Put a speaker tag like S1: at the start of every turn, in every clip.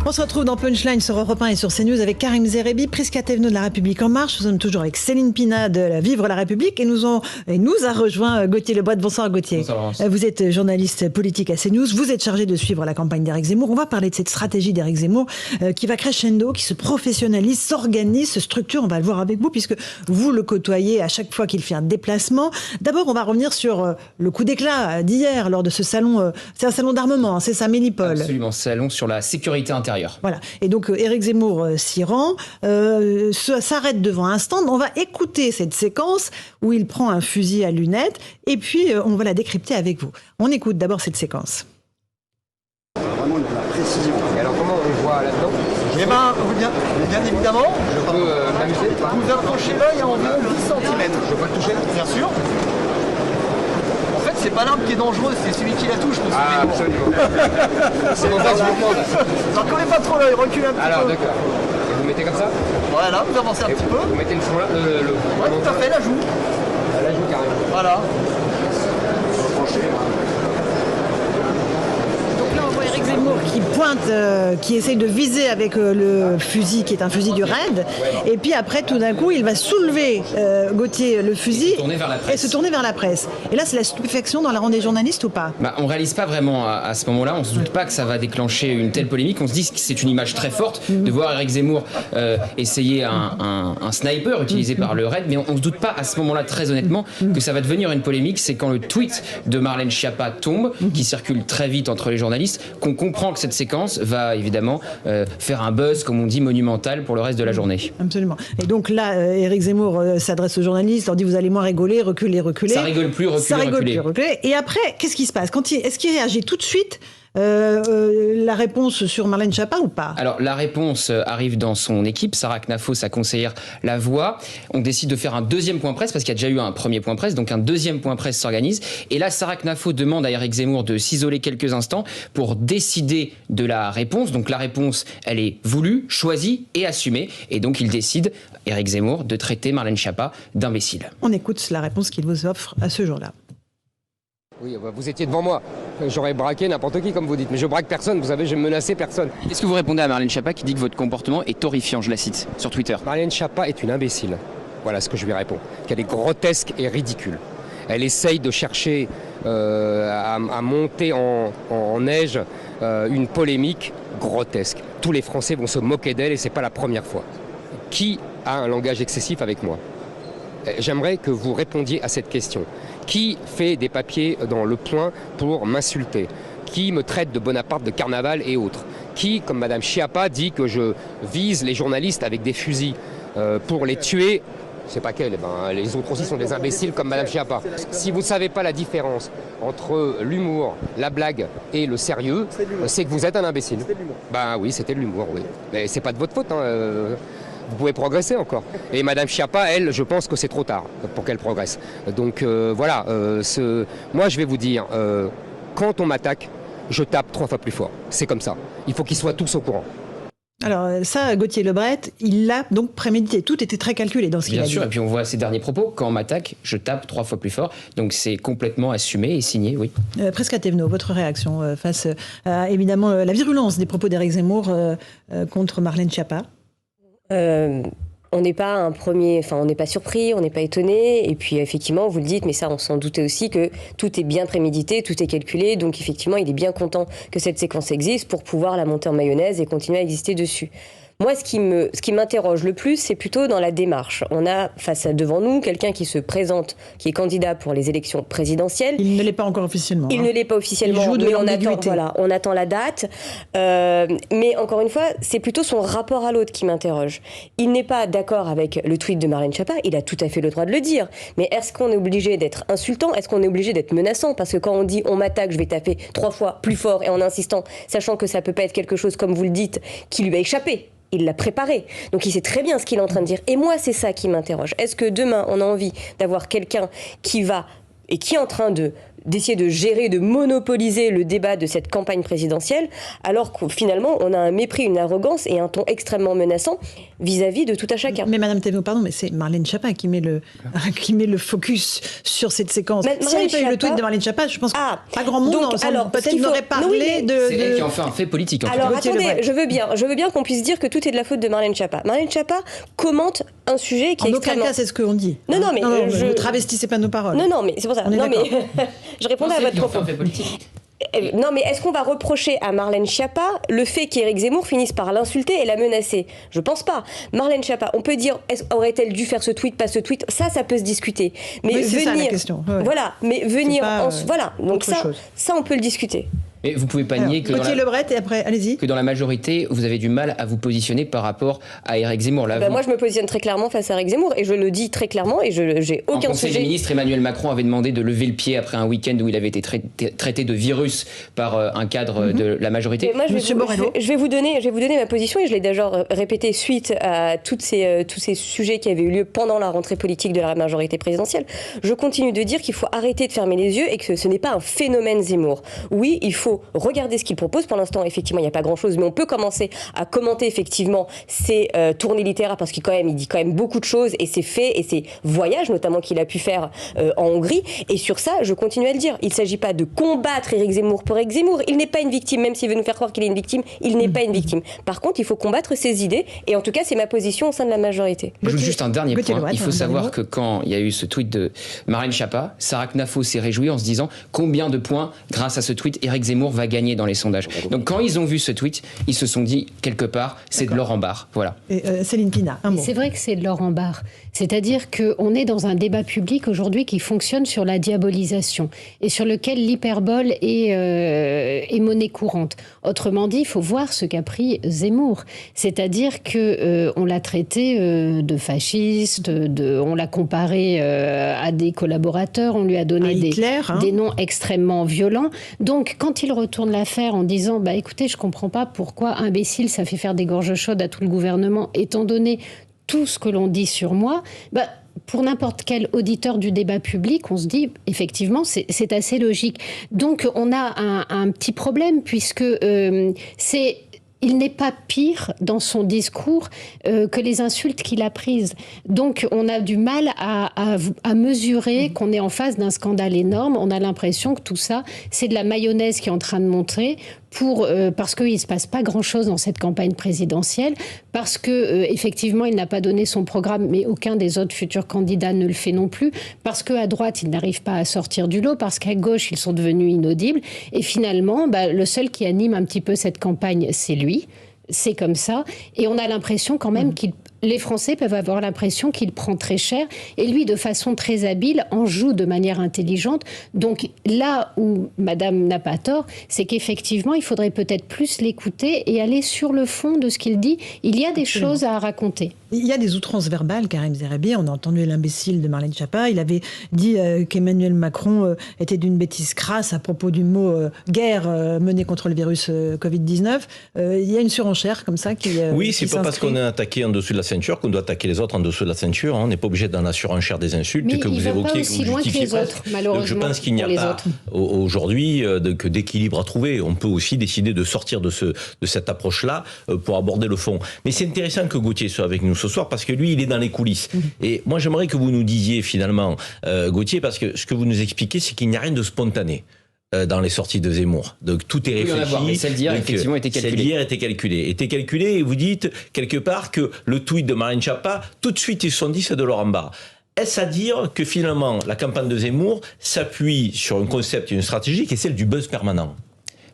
S1: On se retrouve dans Punchline sur Europe 1 et sur CNews avec Karim Zerebi, Prisca Thévenot de La République En Marche. Nous sommes toujours avec Céline Pina de Vivre la République et nous a rejoint Gauthier Lebret. Bonsoir Gauthier.
S2: Bonsoir.
S1: Vous êtes journaliste politique à CNews. Vous êtes chargé de suivre la campagne d'Éric Zemmour. On va parler de cette stratégie d'Éric Zemmour qui va crescendo, qui se professionnalise, s'organise, se structure. On va le voir avec vous puisque vous le côtoyez à chaque fois qu'il fait un déplacement. D'abord, on va revenir sur le coup d'éclat d'hier lors de ce salon. C'est un salon d'armement, hein, c'est ça, Mélipol.
S2: Absolument, salon sur la sécurité intérieure.
S1: Voilà. Et donc, Éric Zemmour s'y rend, s'arrête devant un stand. On va écouter cette séquence où il prend un fusil à lunettes et puis on va la décrypter avec vous. On écoute d'abord cette séquence.
S3: Vraiment de la précision.
S4: Et alors comment on voit là-dedans?
S3: Eh bien, bien évidemment,
S4: Je peux m'amuser?
S3: vous approchez l'œil à environ 10 cm.
S4: Je peux le toucher?
S3: Bien sûr. En fait, c'est pas l'arme qui est dangereuse, c'est celui qui la touche.
S4: Ah, absolument. C'est pour ça que je vous demande.
S3: Alors, collez pas trop l'œil, reculez un petit
S4: Alors,
S3: peu.
S4: d'accord. Et vous mettez comme ça?
S3: Voilà, vous avancez un
S4: Et
S3: petit peu.
S4: vous mettez le fond là?
S3: Ouais, tout à fait, la joue.
S4: Là, je vous carrément.
S3: Voilà.
S1: Donc là, on voit Éric Zemmour qui pointe, qui essaye de viser avec le fusil, qui est un fusil du RAID. Et puis après, tout d'un coup, il va soulever, Gauthier, le fusil et se tourner vers la presse. Et là, c'est la stupéfaction dans la rang des journalistes ou pas?
S2: On ne réalise pas vraiment à ce moment-là, on ne se doute pas que ça va déclencher une telle polémique. On se dit que c'est une image très forte de voir Éric Zemmour essayer un sniper utilisé par le RAID, mais on ne se doute pas à ce moment-là, très honnêtement, que ça va devenir une polémique. C'est quand le tweet de Marlène Schiappa tombe, qui circule très vite entre les journalistes, qu'on comprend que cette séquence va évidemment faire un buzz, comme on dit, monumental pour le reste de la journée.
S1: Absolument. Et donc là, Éric Zemmour s'adresse aux journalistes, leur dit: vous allez moins rigoler, reculer.
S2: Ça rigole plus, reculer.
S1: Et après, qu'est-ce qui se passe? Est-ce qu'il réagit tout de suite? La réponse sur Marlène Schiappa ou pas?
S2: Alors la réponse arrive dans son équipe. Sarah Knafo, sa conseillère, la voit. On décide de faire un deuxième point presse parce qu'il y a déjà eu un premier point presse, donc un deuxième point presse s'organise. Et là, Sarah Knafo demande à Éric Zemmour de s'isoler quelques instants pour décider de la réponse. Donc la réponse, elle est voulue, choisie et assumée. Et donc il décide, Éric Zemmour, de traiter Marlène Schiappa d'imbécile.
S1: On écoute la réponse qu'il vous offre à ce jour-là.
S4: Oui, vous étiez devant moi. J'aurais braqué n'importe qui, comme vous dites. Mais je braque personne, vous savez, je menacé personne.
S2: Qu'est-ce que vous répondez à Marlène Schiappa qui dit que votre comportement est horrifiant, je la cite, sur Twitter?
S4: Marlène Schiappa est une imbécile. Voilà ce que je lui réponds. Qu'elle est grotesque et ridicule. Elle essaye de chercher à monter en neige une polémique grotesque. Tous les Français vont se moquer d'elle et c'est pas la première fois. Qui a un langage excessif avec moi? J'aimerais que vous répondiez à cette question. Qui fait des papiers dans Le Point pour m'insulter? Qui me traite de Bonaparte, de carnaval et autres? Qui, comme Madame Schiappa, dit que je vise les journalistes avec des fusils pour les tuer? C'est pas qu'elle, les autres aussi sont des imbéciles comme Madame Schiappa. Si vous ne savez pas la différence entre l'humour, la blague et le sérieux, c'est que vous êtes un imbécile. Ben oui, c'était de l'humour, oui. Mais c'est pas de votre faute, hein. Vous pouvez progresser encore. Et Madame Schiappa, elle, je pense que c'est trop tard pour qu'elle progresse. Donc voilà, moi je vais vous dire, quand on m'attaque, je tape 3 fois plus fort. C'est comme ça. Il faut qu'ils soient tous au courant.
S1: Alors ça, Gauthier Lebret, il l'a donc prémédité. Tout était très calculé dans ce qu'il a dit.
S2: Bien sûr, et puis on voit ses derniers propos. Quand on m'attaque, je tape 3 fois plus fort. Donc c'est complètement assumé et signé, oui.
S1: Prisca Thévenot, votre réaction face à, évidemment, la virulence des propos d'Éric Zemmour contre Marlène Schiappa?
S5: On n'est pas on n'est pas surpris, on n'est pas étonné. Et puis effectivement, vous le dites, mais ça, on s'en doutait aussi, que tout est bien prémédité, tout est calculé. Donc effectivement, il est bien content que cette séquence existe pour pouvoir la monter en mayonnaise et continuer à exister dessus. Moi, ce qui m'interroge le plus, c'est plutôt dans la démarche. On a devant nous quelqu'un qui se présente, qui est candidat pour les élections présidentielles.
S1: Il ne l'est pas encore officiellement.
S5: Il ne l'est pas officiellement, mais on attend la date. Mais encore une fois, c'est plutôt son rapport à l'autre qui m'interroge. Il n'est pas d'accord avec le tweet de Marlène Schiappa, il a tout à fait le droit de le dire. Mais est-ce qu'on est obligé d'être insultant? Est-ce qu'on est obligé d'être menaçant? Parce que quand on dit « on m'attaque, je vais taper 3 fois plus fort » et en insistant, sachant que ça peut pas être quelque chose, comme vous le dites, qui lui a échappé. Il l'a préparé. Donc il sait très bien ce qu'il est en train de dire. Et moi, c'est ça qui m'interroge. Est-ce que demain, on a envie d'avoir quelqu'un qui va et qui est en train de d'essayer de gérer, de monopoliser le débat de cette campagne présidentielle, alors que finalement on a un mépris, une arrogance et un ton extrêmement menaçant vis-à-vis de tout à chacun.
S1: Mais Madame Thévenot, pardon, mais c'est Marlène Schiappa qui met le focus sur cette séquence. Si elle n'avait pas eu le tweet de Marlène Schiappa, je pense que pas grand monde peut-être n'aurait parlé de...
S2: C'est elle qui en fait un fait politique.
S5: Alors attendez, je veux bien qu'on puisse dire que tout est de la faute de Marlène Schiappa. Marlène Schiappa commente un sujet qui est extrêmement...
S1: En aucun cas, c'est ce qu'on dit.
S5: Non, mais
S1: ne travestissez pas nos paroles.
S5: Non, mais c'est pour ça. Non, mais je répondais à votre propos. Non, mais est-ce qu'on va reprocher à Marlène Schiappa le fait qu'Éric Zemmour finisse par l'insulter et la menacer? Je pense pas. Marlène Schiappa, on peut dire, aurait-elle dû faire ce tweet, pas ce tweet? Ça peut se discuter. Mais
S1: oui, c'est
S5: venir,
S1: ça la question. Ouais.
S5: Voilà, mais venir, voilà. Donc ça, on peut le discuter.
S2: Mais vous pouvez pas nier que
S1: Gauthier Lebret, et après, allez-y.
S2: Que dans la majorité, vous avez du mal à vous positionner par rapport à Éric Zemmour. Là,
S5: moi, je me positionne très clairement face à Éric Zemmour, et je le dis très clairement, et j'ai aucun sujet. En
S2: Conseil des ministres, Emmanuel Macron avait demandé de lever le pied après un week-end où il avait été traité de virus par un cadre de la majorité.
S5: Moi, je vais vous donner ma position, et je l'ai déjà répété suite à tous ces sujets qui avaient eu lieu pendant la rentrée politique de la majorité présidentielle. Je continue de dire qu'il faut arrêter de fermer les yeux et que ce n'est pas un phénomène Zemmour. Oui, il faut regarder ce qu'il propose. Pour l'instant, effectivement, il n'y a pas grand-chose, mais on peut commencer à commenter effectivement ses tournées littéraires parce qu'il dit quand même beaucoup de choses et ses faits et ses voyages, notamment qu'il a pu faire en Hongrie. Et sur ça, je continue à le dire. Il ne s'agit pas de combattre Éric Zemmour pour Éric Zemmour. Il n'est pas une victime, même s'il veut nous faire croire qu'il est une victime. Il n'est pas une victime. Par contre, il faut combattre ses idées. Et en tout cas, c'est ma position au sein de la majorité.
S2: Juste un dernier point. Il faut savoir que quand il y a eu ce tweet de Marlène Schiappa, Sarah Knafo s'est réjouie en se disant combien de points, grâce à ce tweet, Éric Zemmour va gagner dans les sondages. Donc quand ils ont vu ce tweet, ils se sont dit quelque part, c'est de l'or en barre. Voilà.
S1: Et Céline Pina, un mot. C'est
S6: vrai que c'est de l'or en barre. C'est-à-dire qu'on est dans un débat public aujourd'hui qui fonctionne sur la diabolisation et sur lequel l'hyperbole est monnaie courante. Autrement dit, il faut voir ce qu'a pris Zemmour. C'est-à-dire qu'on l'a traité de fasciste, on l'a comparé à des collaborateurs, on lui a donné des noms extrêmement violents. Donc, quand il retourne l'affaire en disant « écoutez, je ne comprends pas pourquoi imbécile, ça fait faire des gorges chaudes à tout le gouvernement, étant donné tout ce que l'on dit sur moi », pour n'importe quel auditeur du débat public, on se dit, effectivement, c'est assez logique. Donc, on a un petit problème, puisque il n'est pas pire dans son discours que les insultes qu'il a prises. Donc, on a du mal à mesurer qu'on est en face d'un scandale énorme. On a l'impression que tout ça, c'est de la mayonnaise qui est en train de monter parce qu'il ne se passe pas grand-chose dans cette campagne présidentielle, parce qu'effectivement, il n'a pas donné son programme, mais aucun des autres futurs candidats ne le fait non plus, parce qu'à droite, il n'arrive pas à sortir du lot, parce qu'à gauche, ils sont devenus inaudibles. Et finalement, le seul qui anime un petit peu cette campagne, c'est lui. C'est comme ça. Et on a l'impression quand même les Français peuvent avoir l'impression qu'il prend très cher. Et lui, de façon très habile, en joue de manière intelligente. Donc là où Madame n'a pas tort, c'est qu'effectivement, il faudrait peut-être plus l'écouter et aller sur le fond de ce qu'il dit. Il y a des choses à raconter.
S1: Il y a des outrances verbales, Karim Zeribi. On a entendu l'imbécile de Marlène Schiappa. Il avait dit qu'Emmanuel Macron était d'une bêtise crasse à propos du mot guerre menée contre le virus Covid-19. Il y a une surenchère comme ça qui
S7: Oui, c'est
S1: qui
S7: pas parce qu'on est attaqué en dessous de la ceinture qu'on doit attaquer les autres en dessous de la ceinture. On n'est pas obligé dans la surenchère des insultes que vous évoquiez, que vous justifiez pas. Donc je pense qu'il n'y a pas aujourd'hui que d'équilibre à trouver. On peut aussi décider de sortir de cette approche-là pour aborder le fond. Mais c'est intéressant que Gauthier soit avec nous ce soir parce que lui, il est dans les coulisses. Et moi, j'aimerais que vous nous disiez finalement, Gauthier, parce que ce que vous nous expliquez, c'est qu'il n'y a rien de spontané dans les sorties de Zemmour. Donc tout est réfléchi.
S2: Mais celle d'hier, effectivement, était calculée.
S7: Celle d'hier était calculée. Et vous dites quelque part que le tweet de Marlène Schiappa, tout de suite, ils se sont dit c'est de l'or en barre. Est-ce à dire que finalement, la campagne de Zemmour s'appuie sur un concept et une stratégie qui est celle du buzz permanent?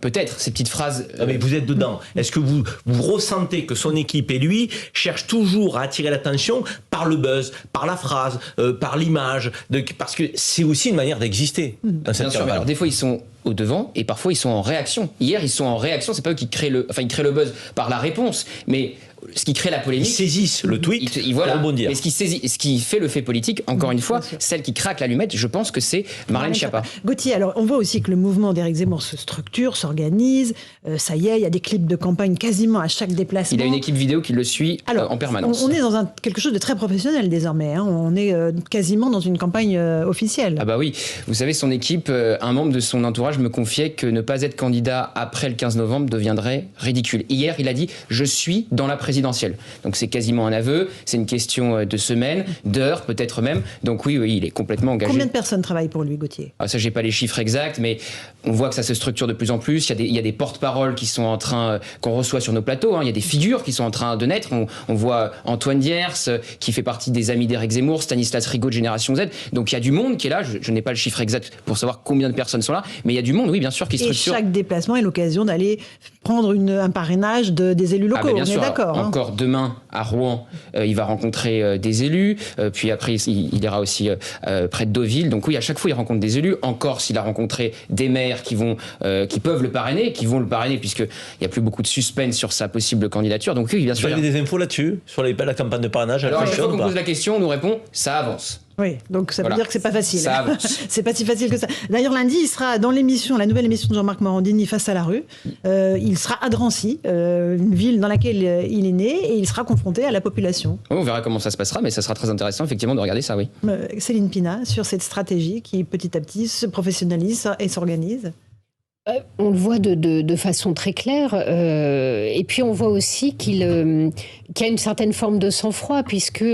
S2: Peut-être, ces petites phrases...
S7: mais vous êtes dedans. Est-ce que vous ressentez que son équipe et lui cherchent toujours à attirer l'attention par le buzz, par la phrase, par l'image, parce que c'est aussi une manière d'exister.
S2: Bien sûr, mais alors des fois ils sont au devant et parfois ils sont en réaction. Hier ils sont en réaction, c'est pas eux qui créent le buzz par la réponse, mais ce qui crée la polémique.
S7: Ils saisissent le tweet pour rebondir.
S2: Mais ce qui fait le fait politique, encore une fois, celle qui craque l'allumette, je pense que c'est Marlène Schiappa.
S1: Gauthier, alors on voit aussi que le mouvement d'Éric Zemmour se structure, s'organise. Ça y est, il y a des clips de campagne quasiment à chaque déplacement.
S2: Il a une équipe vidéo qui le suit en permanence.
S1: On est dans quelque chose de très professionnel désormais. On est quasiment dans une campagne officielle.
S2: Ah bah oui. Vous savez, son équipe, un membre de son entourage me confiait que ne pas être candidat après le 15 novembre deviendrait ridicule. Hier, il a dit « Je suis dans la présidentielle ». Donc c'est quasiment un aveu, c'est une question de semaines, d'heures peut-être même. Donc oui, il est complètement engagé.
S1: Combien de personnes travaillent pour lui, Gauthier ?
S2: Ça, j'ai pas les chiffres exacts, mais on voit que ça se structure de plus en plus. Il y a des porte-paroles qui sont en train, qu'on reçoit sur nos plateaux. Il y a des figures qui sont en train de naître. On voit Antoine Diers, qui fait partie des amis d'Éric Zemmour, Stanislas Rigaud de Génération Z. Donc il y a du monde qui est là. Je n'ai pas le chiffre exact pour savoir combien de personnes sont là, mais il y a du monde, oui, bien sûr, qui structure.
S1: Et chaque déplacement est l'occasion d'aller prendre un parrainage des élus locaux.
S2: Bien
S1: on
S2: sûr,
S1: est d'accord.
S2: Encore demain à Rouen, il va rencontrer des élus. Puis après, il ira aussi près de Deauville. Donc oui, à chaque fois, il rencontre des élus. En Corse, il a rencontré des maires qui peuvent le parrainer, qui vont le parrainer, puisqu'il n'y a plus beaucoup de suspense sur sa possible candidature. Donc oui, bien sûr.
S7: Vous avez des infos là-dessus, sur la campagne de parrainage?
S2: Alors, à chaque fois qu'on pose la question, on nous répond « ça avance ».
S1: Oui, donc ça veut dire que c'est pas facile.
S2: Ça avance.
S1: C'est pas si facile que ça. D'ailleurs, lundi, il sera dans la nouvelle émission de Jean-Marc Morandini, Face à la rue. Il sera à Drancy, une ville dans laquelle il est né, et il sera confronté à la population.
S2: Oui, on verra comment ça se passera, mais ça sera très intéressant, effectivement, de regarder ça, oui.
S1: Céline Pina, sur cette stratégie qui, petit à petit, se professionnalise et s'organise.
S6: On le voit de façon très claire. Et puis on voit aussi qu'il y a une certaine forme de sang-froid, puisque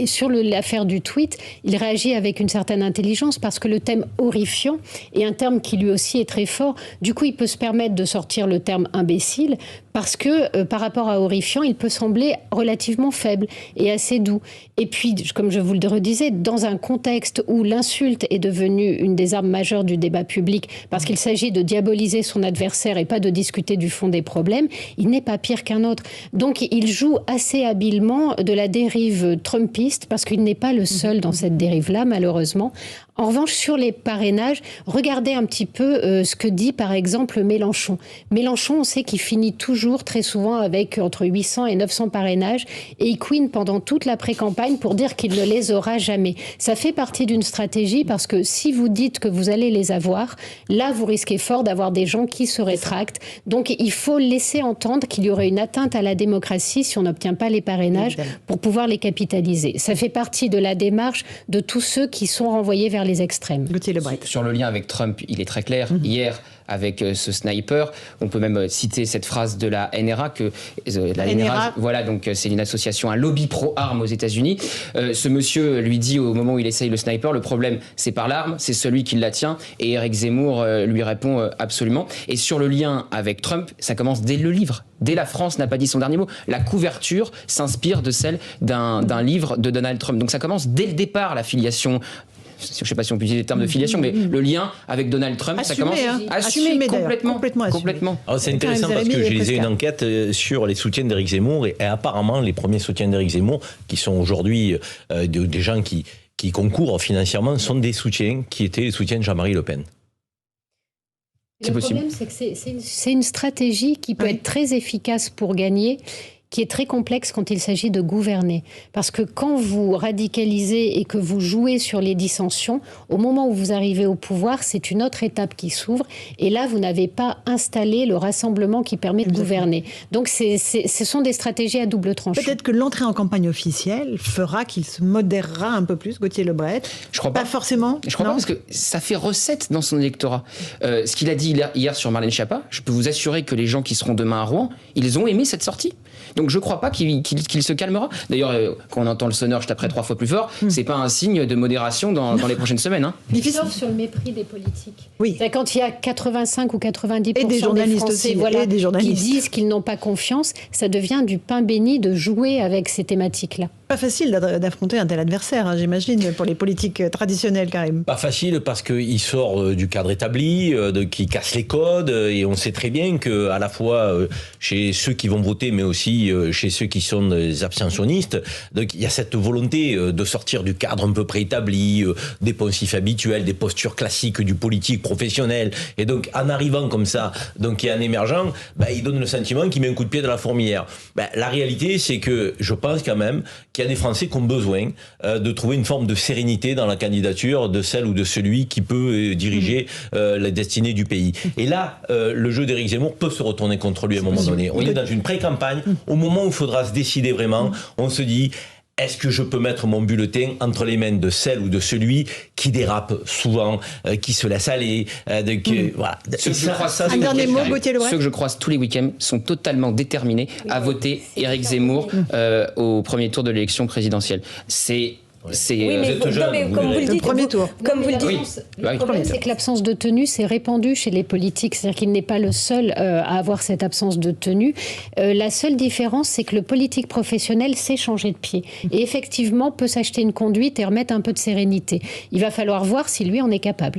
S6: sur l'affaire du tweet, il réagit avec une certaine intelligence, parce que le thème horrifiant est un terme qui lui aussi est très fort. Du coup, il peut se permettre de sortir le terme imbécile, parce que par rapport à horrifiant, il peut sembler relativement faible et assez doux. Et puis, comme je vous le redisais, dans un contexte où l'insulte est devenue une des armes majeures du débat public, parce qu'il s'agit de diaboliser son adversaire et pas de discuter du fond des problèmes, il n'est pas pire qu'un autre. Donc il joue assez habilement de la dérive trumpiste, parce qu'il n'est pas le seul dans cette dérive-là, malheureusement. En revanche, sur les parrainages, regardez un petit peu ce que dit par exemple Mélenchon. Mélenchon, on sait qu'il finit toujours très souvent avec entre 800 et 900 parrainages, et il couine pendant toute la pré-campagne pour dire qu'il ne les aura jamais. Ça fait partie d'une stratégie, parce que si vous dites que vous allez les avoir, là vous risquez fort d'avoir des gens qui se rétractent. Donc il faut laisser entendre qu'il y aurait une atteinte à la démocratie si on n'obtient pas les parrainages pour pouvoir les capitaliser. Ça fait partie de la démarche de tous ceux qui sont renvoyés vers les extrêmes.
S1: Gauthier Lebret.
S2: Sur le lien avec Trump, il est très clair. Hier, avec ce sniper, on peut même citer cette phrase de la NRA, que la NRA, voilà, donc c'est une association, un lobby pro-armes aux États-Unis. Ce monsieur lui dit au moment où il essaye le sniper, le problème c'est par l'arme, c'est celui qui la tient, et Éric Zemmour lui répond absolument. Et sur le lien avec Trump, ça commence dès le livre. Dès La France n'a pas dit son dernier mot. La couverture s'inspire de celle d'un livre de Donald Trump. Donc ça commence dès le départ, la filiation. Je ne sais pas si on peut utiliser le terme de filiation, mais le lien avec Donald Trump, ça commence assumé complètement.
S7: Alors c'est intéressant parce que j'ai lisé une enquête sur les soutiens d'Éric Zemmour, et apparemment les premiers soutiens d'Éric Zemmour, qui sont aujourd'hui des gens qui concourent financièrement, sont des soutiens qui étaient les soutiens de Jean-Marie Le Pen.
S6: Le problème, c'est que c'est une stratégie qui peut être très efficace pour gagner, qui est très complexe quand il s'agit de gouverner. Parce que quand vous radicalisez et que vous jouez sur les dissensions, au moment où vous arrivez au pouvoir, c'est une autre étape qui s'ouvre. Et là, vous n'avez pas installé le rassemblement qui permet de gouverner. Donc, ce sont des stratégies à double tranchant.
S1: Peut-être que l'entrée en campagne officielle fera qu'il se modérera un peu plus, Gauthier Lebret.
S2: Je crois pas.
S1: Pas forcément.
S2: Je crois pas, parce que ça fait recette dans son électorat. Ce qu'il a dit hier sur Marlène Schiappa, je peux vous assurer que les gens qui seront demain à Rouen, ils ont aimé cette sortie. Donc je ne crois pas qu'il se calmera. D'ailleurs, quand on entend le sonneur, je taperai 3 fois plus fort, c'est pas un signe de modération dans les prochaines semaines. Hein.
S6: Sauf sur le mépris des politiques.
S1: Oui.
S6: C'est quand il y a 85 ou 90%
S1: des journalistes
S6: Français,
S1: aussi,
S6: qui disent qu'ils n'ont pas confiance, ça devient du pain béni de jouer avec ces thématiques-là.
S1: Pas facile d'affronter un tel adversaire, j'imagine, pour les politiques traditionnelles, Karim.
S7: Pas facile parce qu'il sort du cadre établi, qui casse les codes, et on sait très bien que à la fois chez ceux qui vont voter, mais aussi chez ceux qui sont des abstentionnistes, donc il y a cette volonté de sortir du cadre un peu préétabli, des poncifs habituels, des postures classiques du politique professionnel, et donc en arrivant comme ça, donc il y a un émergent, il donne le sentiment qu'il met un coup de pied dans la fourmilière. La réalité, c'est que je pense quand même qu'il y a des Français qui ont besoin de trouver une forme de sérénité dans la candidature de celle ou de celui qui peut diriger la destinée du pays. Et là, le jeu d'Éric Zemmour peut se retourner contre lui à un moment donné. On est dans une pré-campagne, au moment où il faudra se décider vraiment, on se dit... Est-ce que je peux mettre mon bulletin entre les mains de celle ou de celui qui dérape souvent, qui se laisse aller, voilà.
S2: Ceux que je croise tous les week-ends sont totalement déterminés à voter Éric Zemmour au premier tour de l'élection présidentielle.
S5: Comme vous le dites,
S6: le problème, c'est que l'absence de tenue s'est répandue chez les politiques. C'est-à-dire qu'il n'est pas le seul à avoir cette absence de tenue. La seule différence, c'est que le politique professionnel sait changer de pied. Et effectivement, peut s'acheter une conduite et remettre un peu de sérénité. Il va falloir voir si lui en est capable.